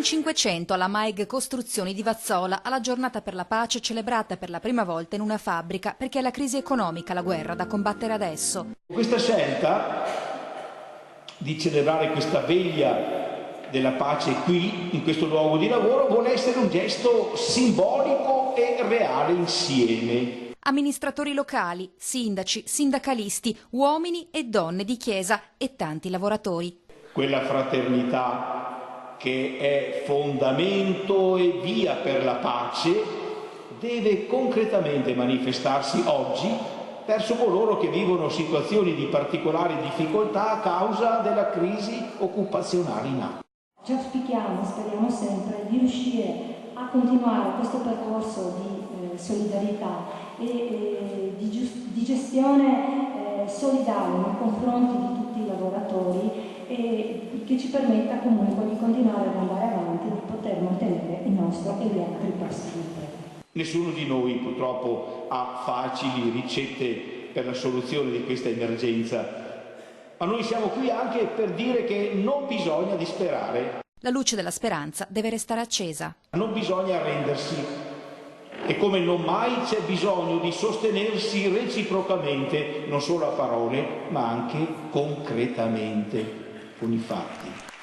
500 alla MAEG Costruzioni di Vazzola, alla giornata per la pace celebrata per la prima volta in una fabbrica perché è la crisi economica la guerra da combattere adesso. Questa scelta di celebrare questa veglia della pace qui, in questo luogo di lavoro, vuole essere un gesto simbolico e reale insieme. Amministratori locali, sindaci, sindacalisti, uomini e donne di chiesa e tanti lavoratori. Quella fraternità che è fondamento e via per la pace deve concretamente manifestarsi oggi verso coloro che vivono situazioni di particolare difficoltà a causa della crisi occupazionale in atto. Ci auspichiamo, speriamo sempre, di riuscire a continuare questo percorso di solidarietà e di gestione solidale nei confronti di tutti i lavoratori e che ci permetta comunque di continuare ad andare avanti e di poter mantenere il nostro e gli altri passi di impresa. Nessuno di noi purtroppo ha facili ricette per la soluzione di questa emergenza, ma noi siamo qui anche per dire che non bisogna disperare. La luce della speranza deve restare accesa. Non bisogna arrendersi e come non mai c'è bisogno di sostenersi reciprocamente, non solo a parole, ma anche concretamente, con i fatti.